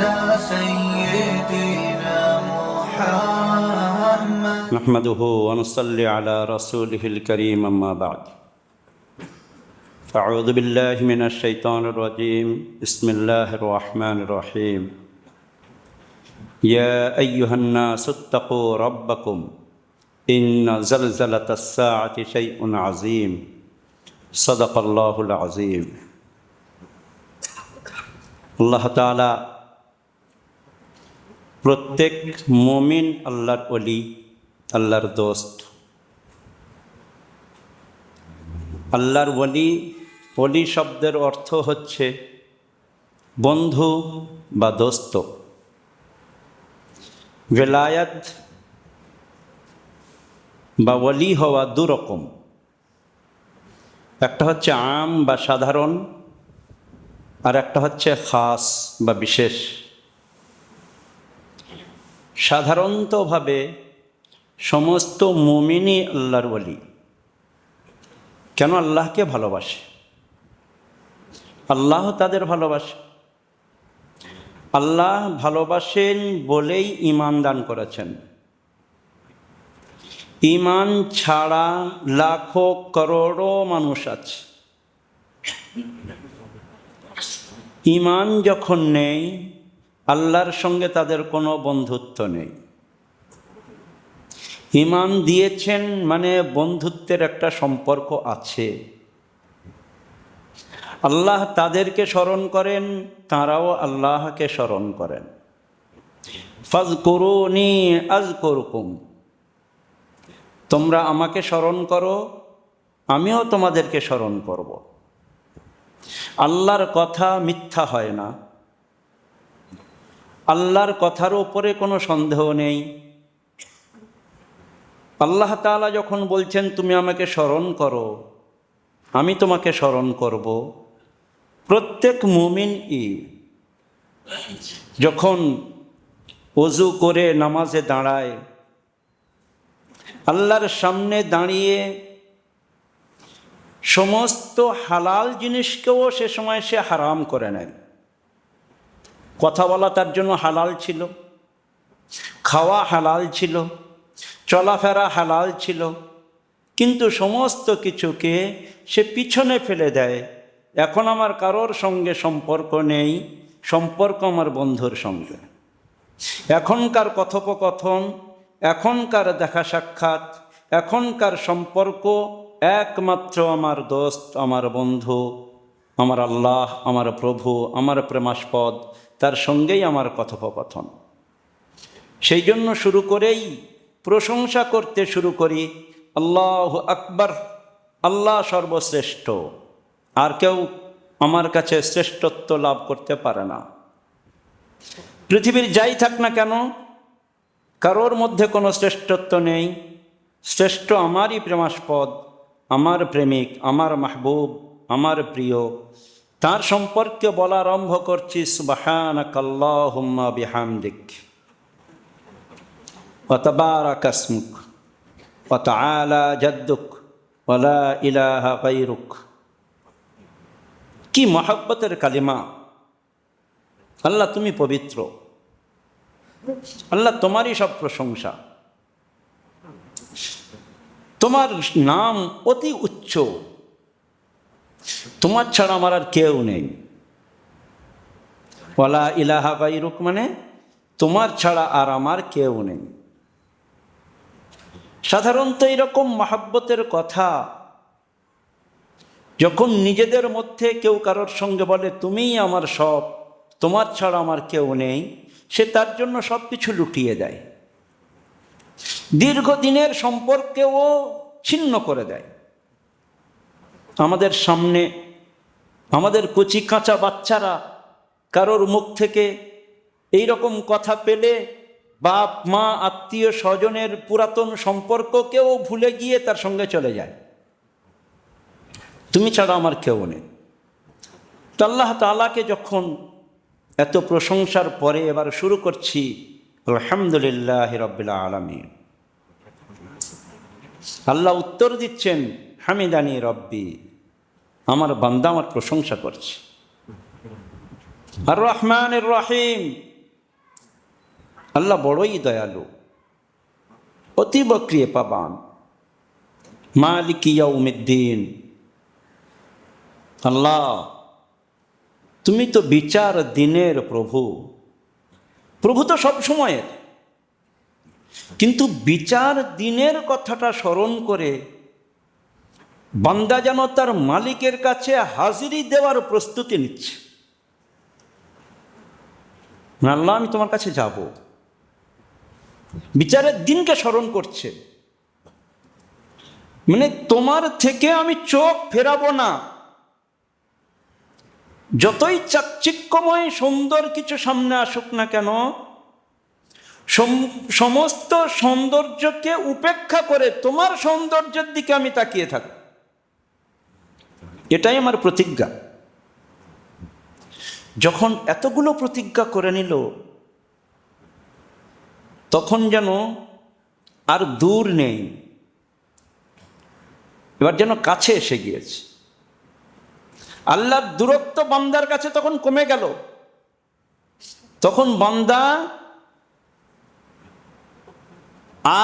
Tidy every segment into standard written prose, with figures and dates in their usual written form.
على سيدنا محمد. نحمده ونصلي على رسوله الكريم أما بعد. أعوذ بالله من الشيطان الرجيم. بسم الله الرحمن الرحيم. يا أيها الناس اتقوا ربكم إن زلزلة الساعة شيء عظيم. صدق الله العظيم. আল্লাহ তাআলা প্রত্যেক মুমিন আল্লাহর ওলি, আল্লাহর দোস্ত। আল্লাহর ওলি শব্দের অর্থ হচ্ছে বন্ধু বা দোস্ত। ভেলায়াত বা ওলি হওয়া দুরকম, একটা হচ্ছে আম বা সাধারণ, আর একটা হচ্ছে খাস বা বিশেষ। সাধারণতভাবে সমস্ত মুমিনই আল্লাহর ওলি। কেন? আল্লাহকে ভালোবাসে, আল্লাহ তাদের ভালোবাসে। আল্লাহ ভালোবাসেন বলেই ঈমান দান করেছেন। ঈমান ছাড়া লাখো করোড়ো মানুষ আছে। ঈমান যখন নেই, আল্লাহর সঙ্গে তাদের কোনো বন্ধুত্ব নেই। ঈমান দিয়েছেন মানে বন্ধুত্বের একটা সম্পর্ক আছে। আল্লাহ তাদেরকে স্মরণ করেন, তাঁরাও আল্লাহকে স্মরণ করেন। ফাযকুরুনি আযকুরকুম, তোমরা আমাকে স্মরণ করো, আমিও তোমাদেরকে স্মরণ করব। আল্লাহর কথা মিথ্যা হয় না, আল্লাহর কথার উপরে কোনো সন্দেহ নেই। আল্লাহ তাআলা যখন বলছেন তুমি আমাকে স্মরণ করো, আমি তোমাকে স্মরণ করব, প্রত্যেক মুমিনই যখন ওযু করে নামাজে দাঁড়ায়, আল্লাহর সামনে দাঁড়িয়ে সমস্ত হালাল জিনিসকেও সে সময় সে হারাম করে নেয়। কথা বলা তার জন্য হালাল ছিল, খাওয়া হালাল ছিল, চলাফেরা হালাল ছিল, কিন্তু সমস্ত কিছুকে সে পিছনে ফেলে দেয়। এখন আমার কারোর সঙ্গে সম্পর্ক নেই, সম্পর্ক আমার বন্ধুর সঙ্গে। এখনকার কথোপকথন, এখনকার দেখা সাক্ষাৎ, এখনকার সম্পর্ক একমাত্র আমার দোস্ত, আমার বন্ধু, আমার আল্লাহ, আমার প্রভু, আমার প্রেমাস্পদ, তার সঙ্গেই আমার কথোপকথন। সেই জন্য শুরু করেই প্রশংসা করতে শুরু করি, আল্লাহু আকবার, আল্লাহ সর্বশ্রেষ্ঠ, আর কেউ আমার কাছে শ্রেষ্ঠত্ব লাভ করতে পারে না। পৃথিবীর যাই থাক না কেন, কারোর মধ্যে কোনো শ্রেষ্ঠত্ব নেই। শ্রেষ্ঠ আমারই প্রেমাস্পদ, আমার প্রেমিক, আমার মাহবুব, আমার প্রিয়। তার সম্পর্কে বলা আরম্ভ করছি, সুবহানাকাল্লাহুম্মা বিহামদিক ওয়া তাবারাকা ইসমুক ওয়া তাআলা জাদ্দুক ওয়া লা ইলাহা গায়রুক। কি মহব্বতের কালিমা! আল্লাহ তুমি পবিত্র, আল্লাহ তোমারই সব প্রশংসা, তোমার নাম অতি উচ্চ, তোমার ছাড়া আমার আর কেউ নেই। ওয়ালা ইলাহা গায়রুক মানে তোমার ছাড়া আর আমার কেউ নেই। সাধারণত এরকম মহব্বতের কথা যখন নিজেদের মধ্যে কেউ কারোর সঙ্গে বলে তুমিই আমার সব, তোমার ছাড়া আমার কেউ নেই, সে তার জন্য সব কিছু লুটিয়ে দেয়, দীর্ঘদিনের সম্পর্কেও ছিন্ন করে দেয়। আমাদের সামনে আমাদের কচি কাঁচা বাচ্চারা কারোর মুখ থেকে এই রকম কথা পেলে বাপ মা আত্মীয় স্বজনের পুরাতন সম্পর্ককেও ভুলে গিয়ে তার সঙ্গে চলে যায়, তুমি ছাড়া আমার কেউ নেই। তো আল্লাহ তাআলাকে যখন এত প্রশংসার পরে এবার শুরু করছি আলহামদুলিল্লাহি রাব্বিল আলামিন। আল্লাহ উত্তর দিচ্ছেন হামিদানি রব্বি, আমার বান্দা আমার প্রশংসা করছে। আর রহমানির রহিম, আল্লাহ বড়ই দয়ালু, অতীব কৃপাবান, মালিক ইয়াউমিদ্দিন। আল্লাহ তুমি তো বিচার দিনের প্রভু। প্রভু তো সব সময়ের, কিন্তু বিচার দিনের কথাটা স্মরণ করে বান্দা যেন তার মালিকের কাছে হাজিরি দেওয়ার প্রস্তুতি নিচ্ছে। আল্লাহ আমি তোমার কাছে যাব, বিচারের দিনকে স্মরণ করছে, মানে তোমার থেকে আমি চোখ ফেরাবো না। যতই চাকচিক্যময় সুন্দর কিছু সামনে আসুক না কেন, সমস্ত সৌন্দর্যকে উপেক্ষা করে তোমার সৌন্দর্যের দিকে আমি তাকিয়ে থাকি। এটাই আমার প্রতিজ্ঞা। যখন এতগুলো প্রতিজ্ঞা করে নিল, তখন যেন আর দূর নেই, এবার যেন কাছে এসে গিয়েছে। আল্লাহর দূরত্ব বান্দার কাছে তখন কমে গেল। তখন বান্দা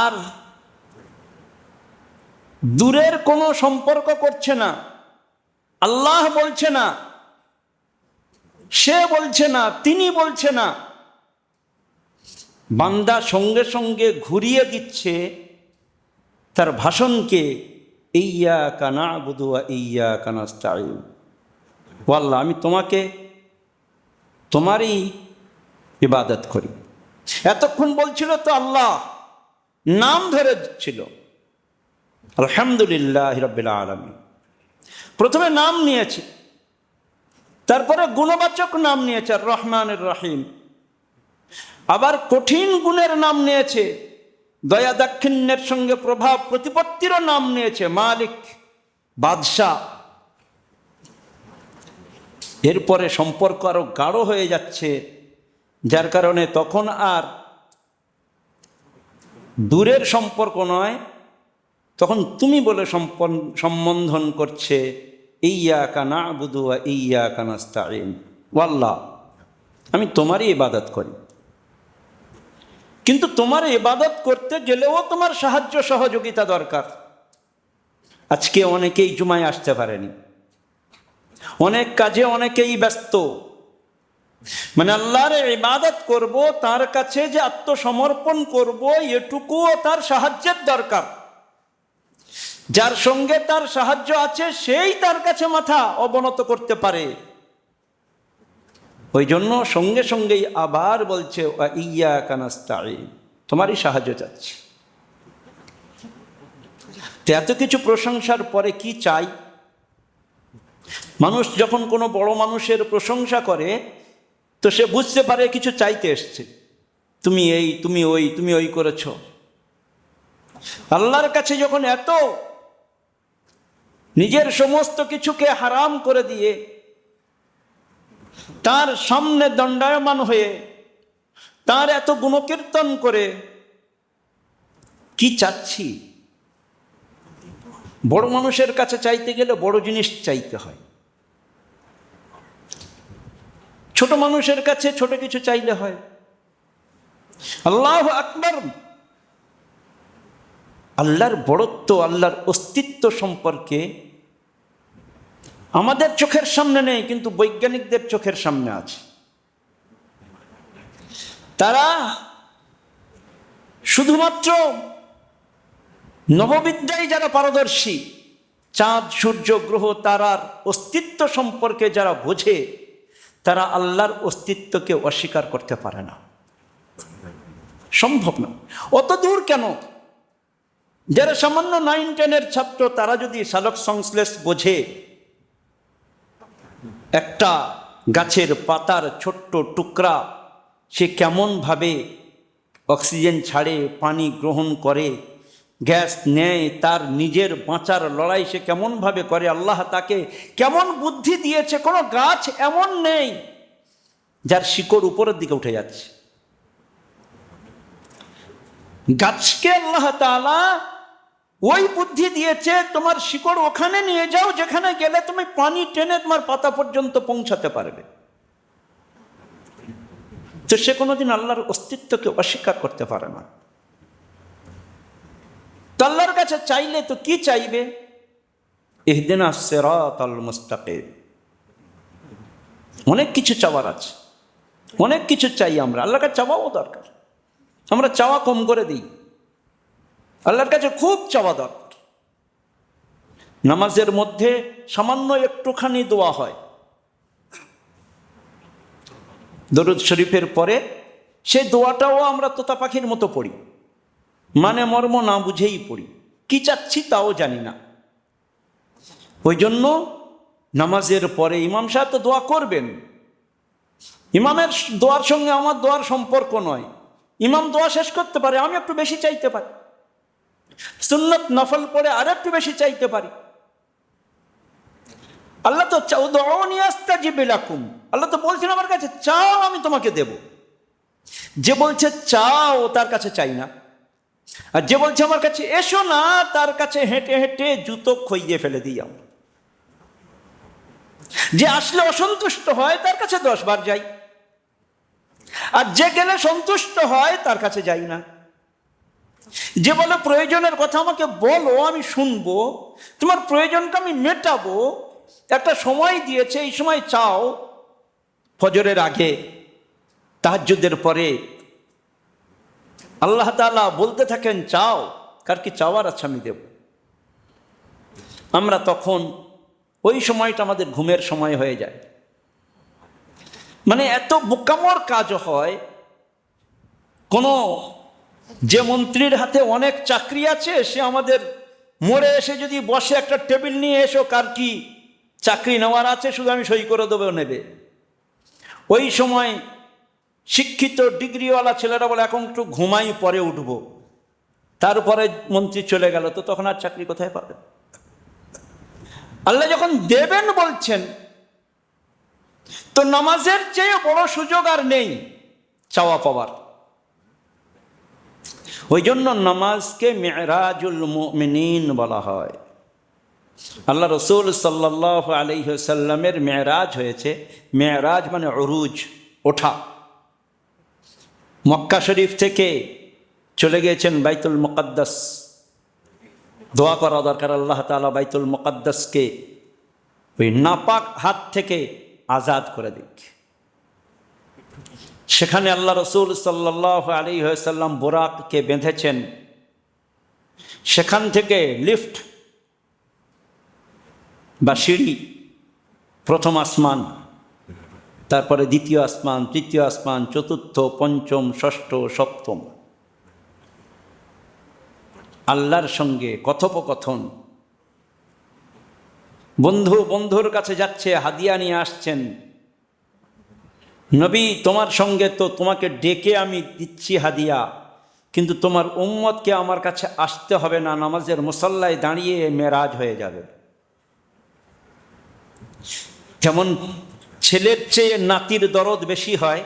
আর দূরের কোনো সম্পর্ক করছে না। আল্লাহ বলছে না, সে বলছে না, তিনি বলছে না। বান্দা সঙ্গে সঙ্গে ঘুরিয়ে দিচ্ছে তার ভাষণকে, ইয়্যাকা না'বুদু ওয়া ইয়্যাকা নাস্তাঈন। ও আল্লাহ আমি তোমাকে, তোমারই ইবাদত করি। এতক্ষণ বলছিল তো আল্লাহ, নাম ধরে ছিল, আলহামদুলিল্লাহ রাব্বিল আলামিন। প্রথমে নাম নিয়েছে, তারপরে গুণবাচক নাম নিয়েছে আর রহমানুর রহিম। আবার কঠিন গুণের নাম নিয়েছে, দয়া দাক্ষিণ্যের সঙ্গে প্রভাব প্রতিপত্তিরও নাম নিয়েছে, মালিক, বাদশাহ। এরপরে সম্পর্ক আরো গাঢ় হয়ে যাচ্ছে, যার কারণে তখন আর দূরের সম্পর্ক নয়, তখন তুমি বলে সম্বোধন করছে, ইয়্যাকা না'বুদু ওয়া ইয়্যাকা নাস্তাঈন। ও আল্লাহ আমি তোমারই ইবাদত করি, কিন্তু তোমার ইবাদত করতে গেলেও তোমার সাহায্য সহযোগিতা দরকার। আজকে অনেকেই জুমায় আসতে পারেনি, অনেক কাজে অনেকেই ব্যস্ত। মানে আল্লাহর ইবাদত করব, তার কাছে যে আত্মসমর্পণ করব, এটুকুও তার সাহায্যের দরকার। যার সঙ্গে তার সাহায্য আছে সেই তার কাছে মাথা অবনত করতে পারে। ওই জন্য সঙ্গে সঙ্গেই আবার বলছে, ওয়া ইয়্যাকা নাস্তাঈন, তোমারই সাহায্য চাচ্ছি। তো এত কিছু প্রশংসার পরে কি চাই? মানুষ যখন কোনো বড় মানুষের প্রশংসা করে, তো সে বুঝতে পারে কিছু চাইতে এসছে, তুমি এই, তুমি ওই, তুমি ওই করেছ। আল্লাহর কাছে যখন এত নিজের সমস্ত কিছুকে হারাম করে দিয়ে তার সামনে দণ্ডায়মান হয়ে তার এত গুণকীর্তন করে কি চাচ্ছি? বড় মানুষের কাছে চাইতে গেলে বড় জিনিস চাইতে হয়, ছোট মানুষের কাছে ছোট কিছু চাইলে হয়। আল্লাহু আকবার। আল্লাহর বড়ত্ব, আল্লাহর অস্তিত্ব সম্পর্কে আমাদের চোখের সামনে নেই, কিন্তু বৈজ্ঞানিকদের চোখের সামনে আছে। তারা শুধুমাত্র নববিদ্যায় যারা পারদর্শী, চাঁদ, সূর্য, গ্রহ, তারার অস্তিত্ব সম্পর্কে যারা বোঝে, তারা আল্লাহর অস্তিত্বকে অস্বীকার করতে পারে না, সম্ভব না। অত দূর কেন? যারা সামান্য 9-10-এর ছাত্র, তারা যদি সালোক সংশ্লেষ বোঝে, একটা গাছের পাতার ছোট্ট টুকরা সে কেমনভাবে অক্সিজেন ছাড়ে, পানি গ্রহণ করে, গ্যাস নেয়, তার নিজের বাঁচার লড়াই সে কেমনভাবে করে, আল্লাহ তাকে কেমন বুদ্ধি দিয়েছে। কোনো গাছ এমন নেই যার শিকড় উপরের দিকে উঠে যাচ্ছে। গাছকে আল্লাহ তাআলা ওই বুদ্ধি দিয়েছে, তোমার শিকড় ওখানে নিয়ে যাও যেখানে গেলে তুমি পানি টেনে তোমার পাতা পর্যন্ত পৌঁছাতে পারবে। তো সে কোনোদিন আল্লাহর অস্তিত্বকে অস্বীকার করতে পারে না। তো আল্লাহর কাছে চাইলে তো কি চাইবে? ইহদিনাস সিরাতাল মুস্তাকিম। অনেক কিছু চাওয়ার আছে, অনেক কিছু চাই আমরা, আল্লাহর কাছে চাওয়াও দরকার। আমরা চাওয়া কম করে দিই, আল্লাহর কাছে খুব চাওয়া দরকার। নামাজের মধ্যে সামান্য একটুখানি দোয়া হয়, দরুদ শরীফের পরে সেই দোয়াটাও আমরা তোতা পাখির মতো পড়ি, মানে মর্ম না বুঝেই পড়ি, কি চাচ্ছি তাও জানি না। ওই জন্য নামাজের পরে ইমাম সাহেব তো দোয়া করবেন, ইমামের দোয়ার সঙ্গে আমার দোয়ার সম্পর্ক নয়। ইমাম দোয়া শেষ করতে পারে, আমি একটু বেশি চাইতে পারি, সুন্নত নফল পড়ে আর একটু বেশি চাইতে পারি। আল্লাহ তো উদউনি আস্তাজিব লাকুম, আল্লাহ তো বলছেন আমার কাছে চাও আমি তোমাকে দেব। যে বলছে চাও তার কাছে চাই না, আর যে বলছে আমার কাছে এসো না তার কাছে হেঁটে হেঁটে জুতো খইয়ে ফেলে দিই আমরা। যে আসলে অসন্তুষ্ট হয় তার কাছে 10 বার যাই, আর যে গেলে সন্তুষ্ট হয় তার কাছে যাই না। যে বলে প্রয়োজনের কথা আমাকে বলো আমি শুনবো, তোমার প্রয়োজনটা আমি মেটাবো, একটা সময় দিয়েছে এই সময় চাও, ফজরের আগে তাহাজ্জুদের পরে আল্লাহ তাআলা বলতে থাকেন চাও, কার কি চাওয়ার আছে আমি দেব। আমরা তখন ওই সময়টা আমাদের ঘুমের সময় হয়ে যায়, মানে এত বোকামোর কাজ হয়। কোনো যে মন্ত্রীর হাতে অনেক চাকরি আছে সে আমাদের মোড়ে এসে যদি বসে একটা টেবিল নিয়ে এসো কার কি চাকরি নেওয়ার আছে, শুধু আমি সই করে দেবো, নেবে। ওই সময় শিক্ষিত ডিগ্রিওয়ালা ছেলেরা বলে এখন একটু ঘুমাই পরে উঠবো, তারপরে মন্ত্রী চলে গেল, তো তখন আর চাকরি কোথায় পাবে? আল্লাহ যখন দেবেন বলছেন, তো নামাজের চেয়ে বড় সুযোগ আর নেই চাওয়া পাওয়ার। ওই জন্য নামাজকে মেরাজুল মুমিনিন বলা হয়। আল্লাহ রসুল সাল্লাল্লাহু আলাইহি ওয়াসাল্লামের মেরাজ হয়েছে, মেরাজ মানে উরুজ, ওঠা। মক্কা শরীফ থেকে চলে গিয়েছেন বাইতুল মুকাদ্দাস, দোয়া করা দরকার আল্লাহ তাআলা বাইতুল মুকাদ্দাসকে ওই নাপাক হাত থেকে আজাদ করে দিক। সেখানে আল্লাহ রসুল সাল্লাল্লাহু আলাইহি ওয়াসাল্লাম বুরাককে বেঁধেছেন, সেখান থেকে লিফট বা সিঁড়ি, প্রথম আসমান, তারপরে দ্বিতীয় আসমান, তৃতীয় আসমান, চতুর্থ, পঞ্চম, ষষ্ঠ, সপ্তম। আল্লাহর সঙ্গে কথোপকথন, বন্ধু বন্ধুর কাছে যাচ্ছে, হাদিয়া নিয়ে আসছেন, নবী তোমার সঙ্গে তো তোমাকে ডেকে আমি দিচ্ছি হাদিয়া, কিন্তু তোমার উম্মতকে আমার কাছে আসতে হবে না, নামাজের মুসাল্লায় দাঁড়িয়ে মেরাজ হয়ে যাবে। যেমন ছেলের চেয়ে নাতির দরদ বেশি হয়,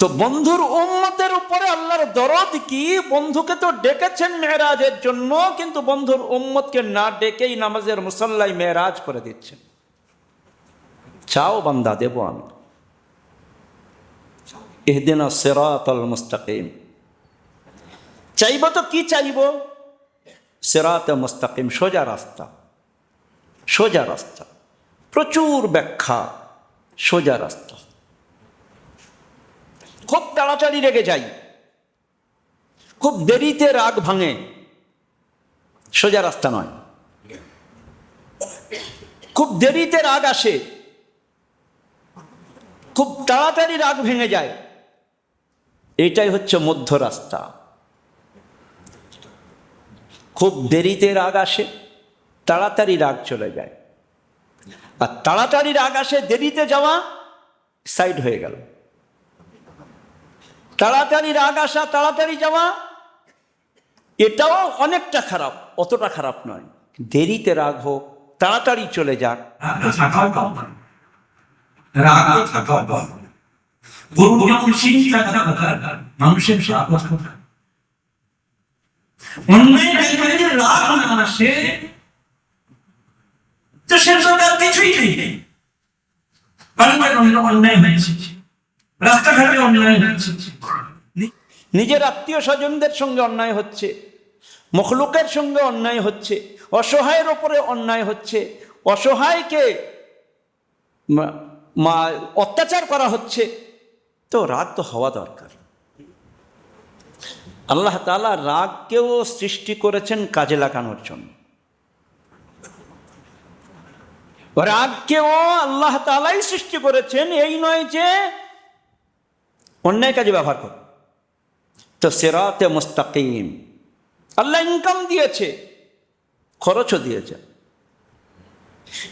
তো বন্ধুর উম্মতের উপরে আল্লাহর দরদ কি? বন্ধুকে তো ডেকেছেন মেরাজের জন্য, কিন্তু বন্ধুর উম্মতকে না ডেকেই নামাজের মুসাল্লায় মেরাজ করে দিচ্ছেন। চাও বান্দা, দেব আমি। ইহদিনাস সিরাতাল মুস্তাকিম, চাইব তো কি চাইব? সিরাতে মুস্তাকিম, সোজা রাস্তা, সোজা রাস্তা, প্রচুর ব্যাখ্যা, সোজা রাস্তা। খুব তাড়াতাড়ি রেগে যাই, খুব দেরিতে রাগ ভাঙে, সোজা রাস্তা নয়। খুব দেরিতে রাগ আসে, খুব তাড়াতাড়ি রাগ ভেঙে যায়, এটাই হচ্ছে মধ্য রাস্তা। খুব দেরিতে রাগ আসে, তাড়াতাড়ি রাগ চলে যায়, আর তাড়াতাড়ি রাগ আসে, দেরিতে যাওয়া সাইড হয়ে গেল। তাড়াতাড়ি রাগ আসা, তাড়াতাড়ি যাওয়া, এটাও অনেকটা খারাপ, অতটা খারাপ নয়। দেরিতে রাগ হোক, তাড়াতাড়ি চলে যাক। মানুষের কিছুই নেই, অন্যায় হয়েছে, রাস্তাঘাটে অন্যায় হচ্ছে, নিজের আত্মীয় স্বজনদের সঙ্গে অন্যায় হচ্ছে, মখলুকের সঙ্গে অন্যায় হচ্ছে, অসহায়ের ওপরে অন্যায় হচ্ছে, অসহায়কে অত্যাচার করা হচ্ছে। তো রাগ তো হওয়া দরকার। আল্লাহ তাআলা রাগকেও সৃষ্টি করেছেন কাজে লাগানোর জন্য। রাগকেও আল্লাহ তাআলাই সৃষ্টি করেছেন, এই নয় যে অন্যায় কাজে ব্যবহার করে। তো সিরাতে মুস্তাকিম, আল্লাহ ইনকাম দিয়েছে, খরচও দিয়েছে।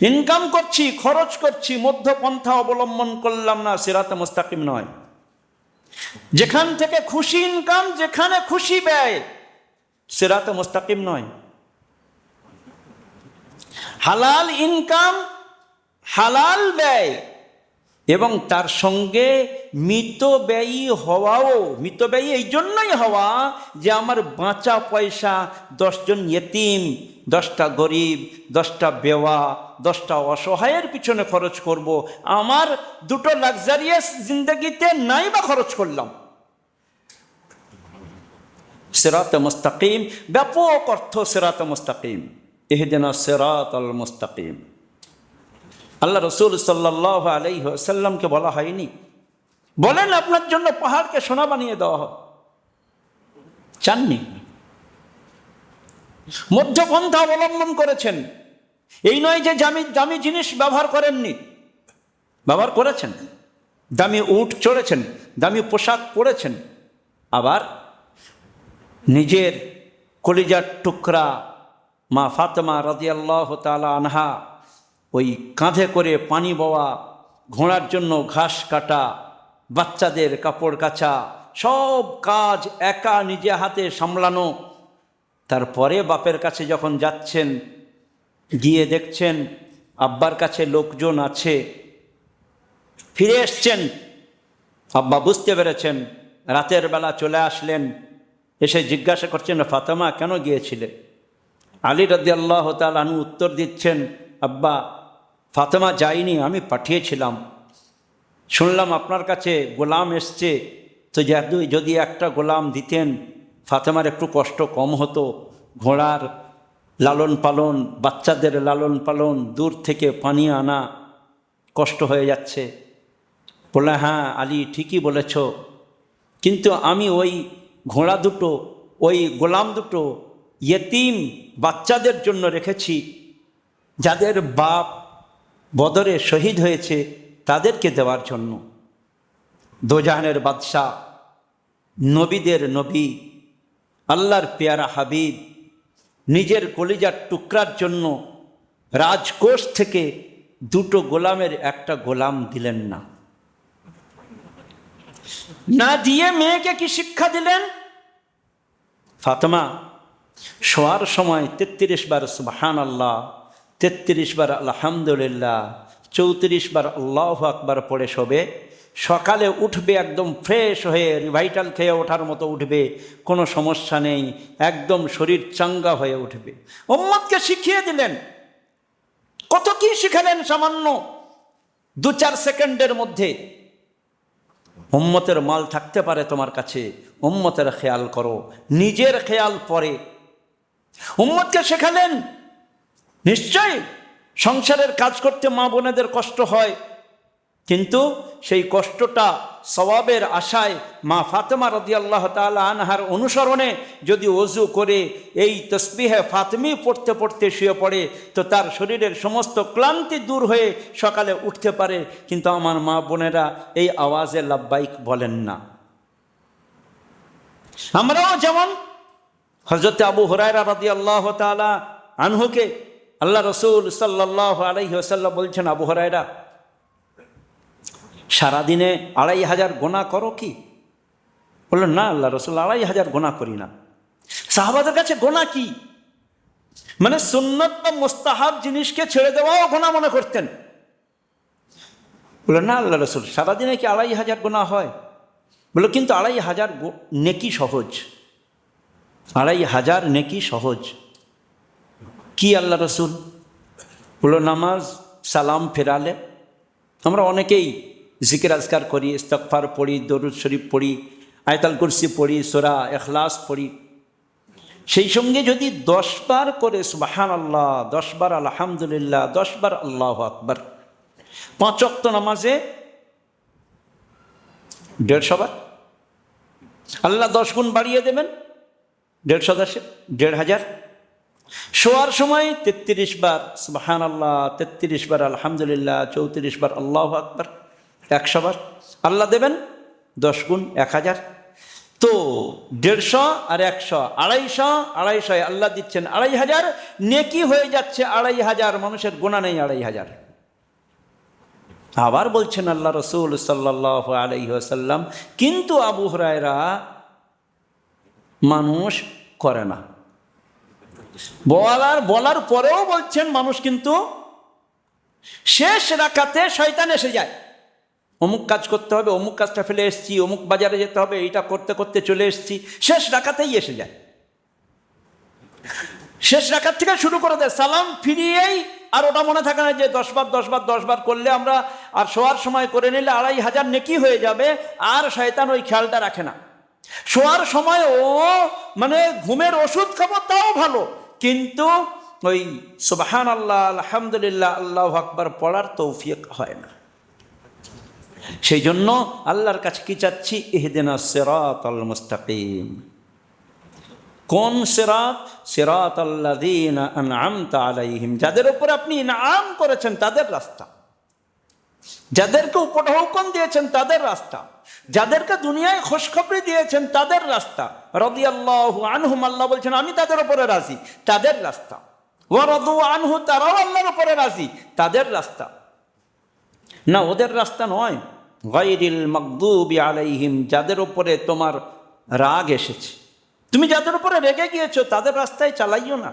ইনকাম করছি, খরচ করছি, মধ্যপন্থা অবলম্বন করলাম না, সিরাতে মুস্তাকিম নয়। যেখান থেকে খুশি ইনকাম, যেখানে খুশি ব্যয়, সিরাতে মুস্তাকিম নয়। হালাল ইনকাম, হালাল ব্যয় এবং তার সঙ্গে মিতব্যয়ী হওয়াও। মিতব্যয়ী এই জন্যই হওয়া যে আমার বাঁচা পয়সা 10 জন ইয়েতিম, 10টা গরিব, 10টা বেওয়া, 10টা অসহায়ের পিছনে খরচ করব। আমার 2টো লাক্সারিয়াস জিন্দগিতে নাই বা খরচ করলাম। সিরাতে মুস্তাকিম, ব্যাপক অর্থ সিরাতে মুস্তাকিম, ইহদিনাস সিরাতাল মুস্তাকিম। আল্লাহ রসুল সাল্লাল্লাহু আলাইহি ওয়াসাল্লামকে বলা হয়নি, বলেন আপনার জন্য পাহাড়কে সোনা বানিয়ে দেওয়া হয়? চাননি। মধ্যপন্থা অবলম্বন করেছেন। এই নয় যে দামি জিনিস ব্যবহার করেননি, ব্যবহার করেছেন। দামি উট চড়েছেন, দামি পোশাক পরেছেন, আবার নিজের কলিজার টুকরা মা ফাতেমা রাদিয়াল্লাহু তাআলা আনহা ওই কাঁধে করে পানি বওয়া, ঘোড়ার জন্য ঘাস কাটা, বাচ্চাদের কাপড় কাচা, সব কাজ একা নিজে হাতে সামলানো। তারপরে বাপের কাছে যখন যাচ্ছেন, গিয়ে দেখছেন আব্বার কাছে লোকজন আছে, ফিরে এসছেন। আব্বা বুঝতে পেরেছেন, রাতের বেলা চলে আসলেন, এসে জিজ্ঞাসা করছেন, ফাতেমা কেন গিয়েছিলে? আলী রাদিয়াল্লাহু তাআলা আনহু উত্তর দিচ্ছেন, আব্বা ফাতেমা যায়নি, আমি পাঠিয়েছিলাম। শুনলাম আপনার কাছে গোলাম এসছে, তো যদি একটা গোলাম দিতেন ফাতেমার একটু কষ্ট কম হতো। ঘোড়ার লালন পালন, বাচ্চাদের লালন পালন, দূর থেকে পানি আনা কষ্ট হয়ে যাচ্ছে। বলে, হ্যাঁ আলী ঠিকই বলেছ, কিন্তু আমি ওই ঘোড়া দুটো, ওই গোলাম দুটো ইয়েতিম বাচ্চাদের জন্য রেখেছি, যাদের বাপ বদরে শহীদ হয়েছে তাদেরকে দেওয়ার জন্য। দোজাহানের বাদশাহ, নবীদের নবী, আল্লাহর পেয়ারা হাবিব নিজের কলিজার টুকরার জন্য রাজকোষ থেকে 2টো গোলামের একটা গোলাম দিলেন না। না দিয়ে মেয়েকে কি শিক্ষা দিলেন? ফাতেমা শোয়ার সময় 33 বার সুবহানাল্লাহ, 33 বার আলহামদুলিল্লাহ, 34 বার আল্লাহু আকবার পড়ে শোবে। সকালে উঠবে একদম ফ্রেশ হয়ে, রিভাইটাল খেয়ে ওঠার মতো উঠবে, কোনো সমস্যা নেই, একদম শরীর চাঙ্গা হয়ে উঠবে। উম্মতকে শিখিয়ে দিলেন। কত কি শিখালেন সামান্য 2-4 সেকেন্ডের মধ্যে। উম্মতের মাল থাকতে পারে তোমার কাছে, উম্মতের খেয়াল করো, নিজের খেয়াল পরে। উম্মতকে শেখালেন, নিশ্চয় সংসারের কাজ করতে মা বোনেদের কষ্ট হয়, কিন্তু সেই কষ্টটা সওয়াবের আশায় মা ফাতেমা রাদিয়াল্লাহু তাআলা আনহার অনুসরণে যদি ওযু করে এই তসবিহে ফাতেমি পড়তে পড়তে শুয়ে পড়ে, তো তার শরীরের সমস্ত ক্লান্তি দূর হয়ে সকালে উঠতে পারে। কিন্তু আমার মা বোনেরা এই আওয়াজে লাব্বাইক বলেন না। আমরাও যেমন হযরত আবু হুরায়রা রাদিয়াল্লাহু তাআলা আনহুকে আল্লাহ রাসূল সাল্লাল্লাহু আলাইহি ওয়াসাল্লাম বলছেন, আবু হুরায়রা সারাদিনে 2500 গোনা করো কি? বললেন, না আল্লাহ রাসূল, 2500 গোনা করি না। সাহাবাদের কাছে গোনা কি? মানে সুন্নত বা মুস্তাহাব জিনিসকে ছেড়ে দেওয়াও গোনা মনে করতেন। বললেন, না আল্লাহ রাসূল, সারাদিনে কি 2500 গোনা হয়? বললো, কিন্তু 2500 নেকি সহজ, 2500 নেকি সহজ। কি আল্লাহ রাসূল? বললো, নামাজ সালাম ফেরালে। আমরা অনেকেই জিকির আজকার করি, ইস্তিগফার পড়ি, দরুদ শরীফ পড়ি, আয়াতুল কুরসি পড়ি, সূরা ইখলাস পড়ি, সেই সঙ্গে যদি 10 বার করে সুবহানাল্লাহ, 10 বার আলহামদুলিল্লাহ, 10 বার আল্লাহু আকবার, 5 ওয়াক্ত নামাজে 150 বার, আল্লাহ 10 গুণ বাড়িয়ে দেবেন, 150 1,500। শোয়ার সময় 33 বার সুবহানাল্লাহ, 33 বার আলহামদুলিল্লাহ, 34 বার আল্লাহু আকবার, 100 বার, আল্লাহ দেবেন 10 গুণ 1000। তো 150 আর 100 250 আল্লাহ দিচ্ছেন 2500, নেকি হয়ে যাচ্ছে 2500, মানুষের গোনা নেই 2500। আবার বলছেন আল্লাহ রসুল সাল্লাল্লাহু আলাইহি ওয়াসাল্লাম, কিন্তু আবু হুরায়রা মানুষ করে না। বলার পরেও বলছেন মানুষ কিন্তু শেষ রাকাতে শয়তান এসে যায়, অমুক কাজ করতে হবে, অমুক কাজটা ফেলে এসেছি, অমুক বাজারে যেতে হবে, এইটা করতে করতে চলে এসেছি, শেষ রাকাতেই এসে যায়। শেষ রাকাত থেকে শুরু করে দেয়, সালাম ফিরিয়েই আর ওটা মনে থাকে না যে 10 বার 10 বার 10 বার করলে আমরা, আর শোয়ার সময় করে নিলে 2500 নেকি হয়ে যাবে, আর শয়তান ওই খেয়ালটা রাখে না। শোয়ার সময় ও মানে ঘুমের ওষুধ খাবো তাও ভালো, কিন্তু ওই সুবহানাল্লাহ, আলহামদুলিল্লাহ, আল্লাহু আকবার পড়ার তৌফিক হয় না। সেই জন্য আল্লাহর কাছে কি চাচ্ছি, ইহদিনাস সিরাতাল মুস্তাকিম। কোন সিরাত? সিরাতাল্লাযীনা আন'আমতা আলাইহিম, যাদের উপর আপনি ইনআম করেছেন তাদের রাস্তা, যাদেরকে উপঢৌকন দিয়েছেন তাদের রাস্তা, যাদেরকে দুনিয়ায় খুশখবরি দিয়েছেন তাদের রাস্তা। রাদিয়াল্লাহু আনহুম, আল্লাহ বলছেন আমি তাদের উপরে রাজি, তাদের রাস্তা। ওয়া রাদু আনহু, তারাও আল্লাহর উপরে রাজি, তাদের রাস্তা। না, ওদের রাস্তা নয়। গায়রিল মাগদুবি আলাইহিম, যাদের উপরে তোমার রাগ এসেছে, তুমি যাদের উপরে রেগে গিয়েছো তাদের রাস্তায় চালাইও না।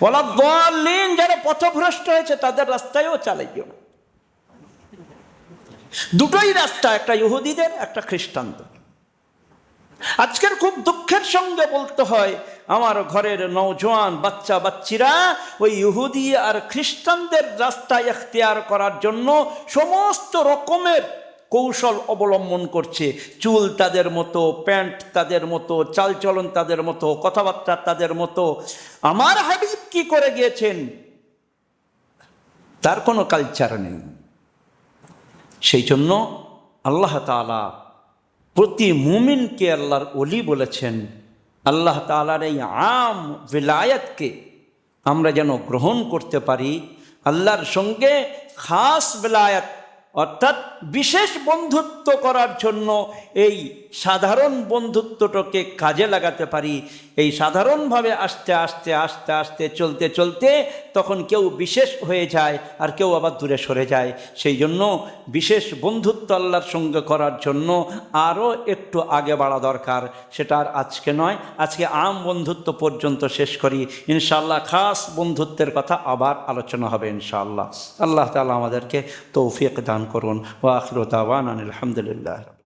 ওয়ালা দাল্লিন, যারা পথভ্রষ্ট হয়েছে তাদের রাস্তায়ও চালাইও না। দুটোই রাস্তা, একটা ইহুদিদের, একটা খ্রিস্টানদের। আজকের খুব দুঃখের সঙ্গে বলতে হয়, আমার ঘরের নওজোয়ান বাচ্চা বাচ্চিরা ওই ইহুদি আর খ্রিস্টানদের রাস্তা ইখতিয়ার করার জন্য সমস্ত রকমের কৌশল অবলম্বন করছে। চুল তাদের মতো, প্যান্ট তাদের মতো, চালচলন তাদের মতো, কথাবার্তা তাদের মতো। আমার হাবিব কি করে গিয়েছেন তার কোনো কালচার নেই। সেই জন্য আল্লাহ তাআলা প্রতি মুমিনকে আল্লাহর ওলি বলেছেন। আল্লাহ তাআলার এই আম ভিলায়াতকে আমরা যেন গ্রহণ করতে পারি, আল্লাহর সঙ্গে খাস ভিলায়াত অর্থাৎ বিশেষ বন্ধুত্ব করার জন্য এই সাধারণ বন্ধুত্বটাকে কাজে লাগাতে পারি। এই সাধারণভাবে আস্তে আস্তে আস্তে আস্তে চলতে চলতে তখন কেউ বিশেষ হয়ে যায় আর কেউ আবার দূরে সরে যায়। সেই জন্য বিশেষ বন্ধুত্ব আল্লাহর সঙ্গে করার জন্য আরও একটু আগে বাড়া দরকার। সেটা আর আজকে নয়, আজকে আম বন্ধুত্ব পর্যন্ত শেষ করি। ইনশাআল্লাহ খাস বন্ধুত্বের কথা আবার আলোচনা হবে ইনশাআল্লাহ। আল্লাহ তাআলা আমাদেরকে তৌফিক দান করুন। ওয়া আখিরু দাওয়ানা আলহামদুলিল্লাহ।